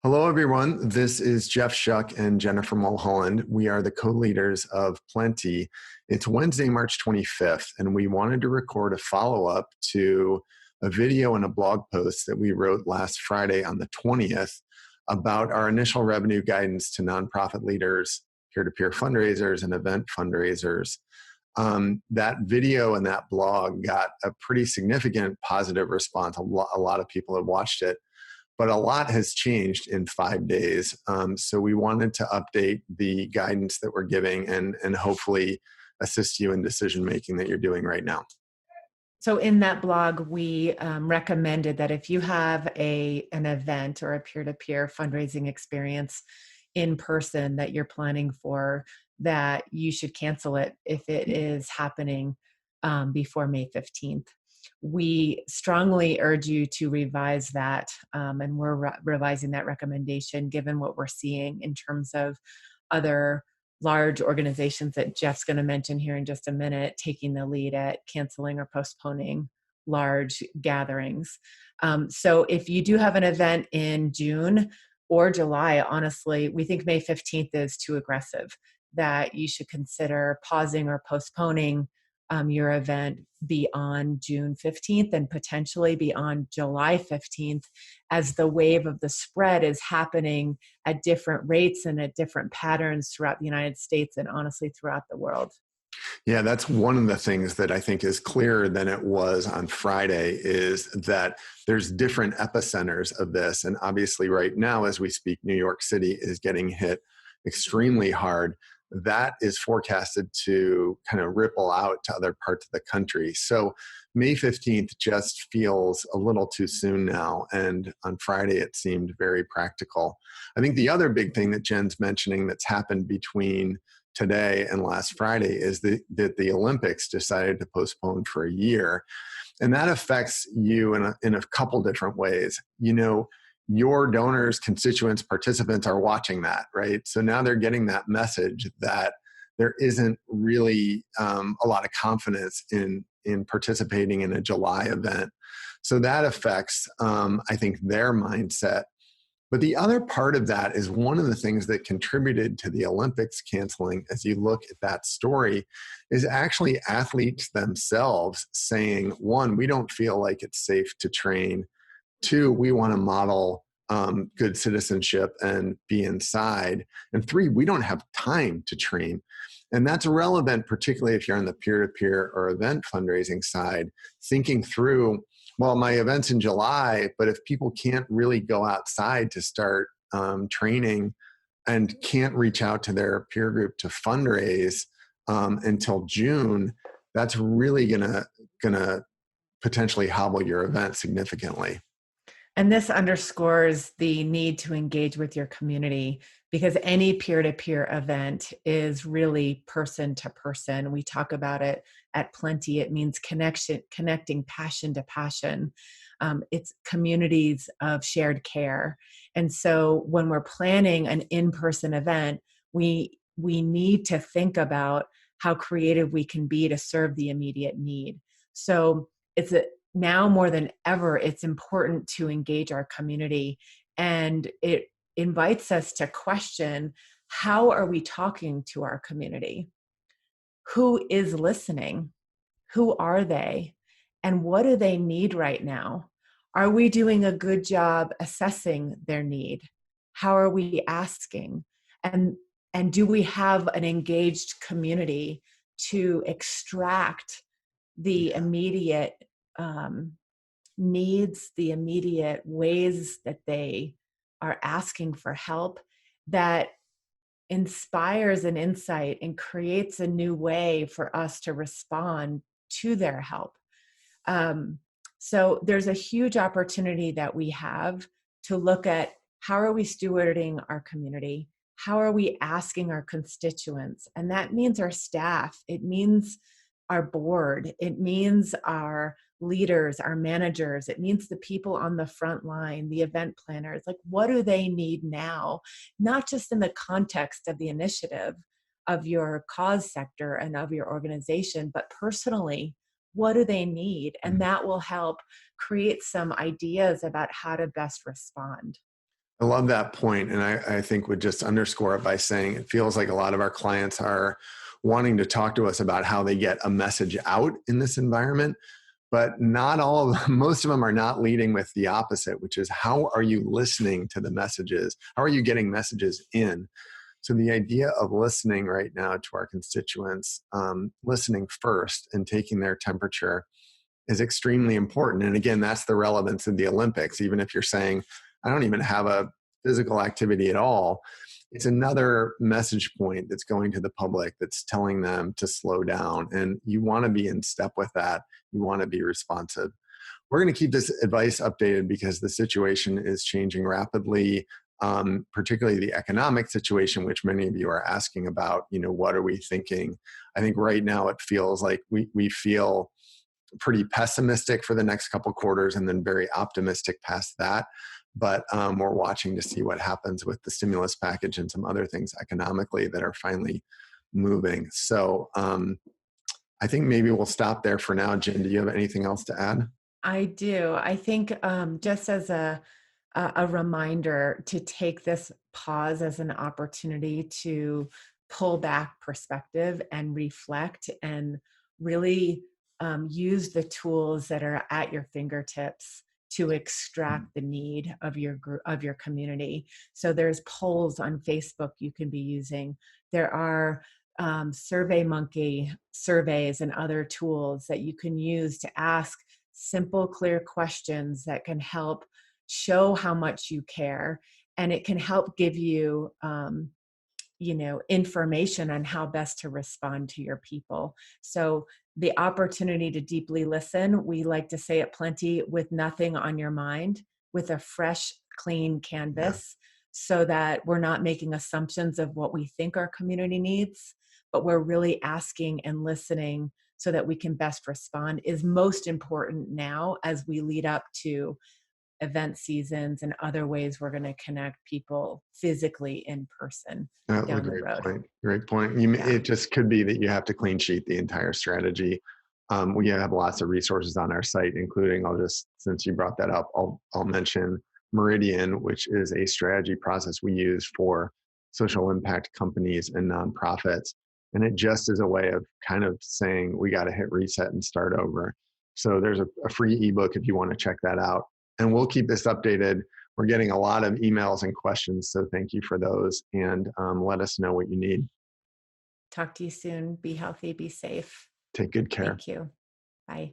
Hello, everyone. This is Jeff Shuck and Jennifer Mulholland. We are the co-leaders of Plenty. It's Wednesday, March 25th, and we wanted to record a follow-up to a video and a blog post that we wrote last Friday on the 20th about our initial revenue guidance to nonprofit leaders, peer-to-peer fundraisers, and event fundraisers. That video and that blog got a pretty significant positive response. A lot of people have watched it. But a lot has changed in 5 days. So we wanted to update the guidance that we're giving and hopefully assist you in decision-making that you're doing right now. So in that blog, we recommended that if you have an event or a peer-to-peer fundraising experience in person that you're planning for, that you should cancel it if it is happening before May 15th. We strongly urge you to revise that, and we're revising that recommendation given what we're seeing in terms of other large organizations that Jeff's going to mention here in just a minute, taking the lead at canceling or postponing large gatherings. So if you do have an event in June or July, honestly, we think May 15th is too aggressive, that you should consider pausing or postponing your event beyond June 15th and potentially beyond July 15th, as the wave of the spread is happening at different rates and at different patterns throughout the United States and honestly throughout the world. Yeah, that's one of the things that I think is clearer than it was on Friday, is that there's different epicenters of this. And obviously right now, as we speak, New York City is getting hit extremely hard. That is forecasted to kind of ripple out to other parts of the country. So May 15th just feels a little too soon now. And on Friday, it seemed very practical. I think the other big thing that Jen's mentioning that's happened between today and last Friday is that the Olympics decided to postpone for a year. And that affects you in a couple different ways. You know, your donors, constituents, participants are watching that, right? So now they're getting that message that there isn't really a lot of confidence in participating in a July event. So that affects, I think, their mindset. But the other part of that is one of the things that contributed to the Olympics canceling, as you look at that story, is actually athletes themselves saying, one, we don't feel like it's safe to train. Two, we want to model good citizenship and be inside. And three, we don't have time to train. And that's relevant, particularly if you're on the peer-to-peer or event fundraising side, thinking through, well, my event's in July, but if people can't really go outside to start training and can't reach out to their peer group to fundraise until June, that's really gonna potentially hobble your event significantly. And this underscores the need to engage with your community, because any peer-to-peer event is really person to person. We talk about it at Plenty. It means connecting passion to passion. It's communities of shared care. And so when we're planning an in-person event, we need to think about how creative we can be to serve the immediate need. So now more than ever, it's important to engage our community, and it invites us to question, how are we talking to our community? Who is listening? Who are they? And what do they need right now? Are we doing a good job assessing their need? How are we asking? And do we have an engaged community to extract the immediate needs, the immediate ways that they are asking for help, that inspires an insight and creates a new way for us to respond to their help. So there's a huge opportunity that we have to look at, how are we stewarding our community? How are we asking our constituents? And that means our staff. It means our board. It means our leaders, our managers. It means the people on the front line, the event planners. Like, what do they need now? Not just in the context of the initiative of your cause sector and of your organization, but personally, what do they need? And that will help create some ideas about how to best respond. I love that point, and I think would just underscore it by saying it feels like a lot of our clients are wanting to talk to us about how they get a message out in this environment, but not all of them, most of them are not leading with the opposite, which is how are you listening to the messages? How are you getting messages in? So the idea of listening right now to our constituents, listening first and taking their temperature is extremely important. And again, that's the relevance of the Olympics. Even if you're saying, I don't even have a physical activity at all, it's another message point that's going to the public that's telling them to slow down. And you want to be in step with that. You want to be responsive. We're going to keep this advice updated because the situation is changing rapidly, particularly the economic situation, which many of you are asking about. What are we thinking? I think right now it feels like we feel pretty pessimistic for the next couple quarters and then very optimistic past that. But we're watching to see what happens with the stimulus package and some other things economically that are finally moving. So I think maybe we'll stop there for now. Jen, do you have anything else to add? I do. I think just as a reminder to take this pause as an opportunity to pull back perspective and reflect and really use the tools that are at your fingertips to extract the need of your group, of your community. So there's polls on Facebook you can be using. There are SurveyMonkey surveys and other tools that you can use to ask simple, clear questions that can help show how much you care, and it can help give you information on how best to respond to your people. So the opportunity to deeply listen, we like to say it plenty, with nothing on your mind, with a fresh clean Yeah, canvas, so that we're not making assumptions of what we think our community needs, but we're really asking and listening so that we can best respond, is most important now as we lead up to event seasons and other ways we're going to connect people physically in person that was a down the great road. point. Great point. Yeah. It just could be that you have to clean sheet the entire strategy. We have lots of resources on our site, including, since you brought that up, I'll mention Meridian, which is a strategy process we use for social impact companies and nonprofits. And it just is a way of kind of saying, we got to hit reset and start over. So there's a free ebook if you want to check that out. And we'll keep this updated. We're getting a lot of emails and questions, so thank you for those. And let us know what you need. Talk to you soon. Be healthy, be safe. Take good care. Thank you. Bye.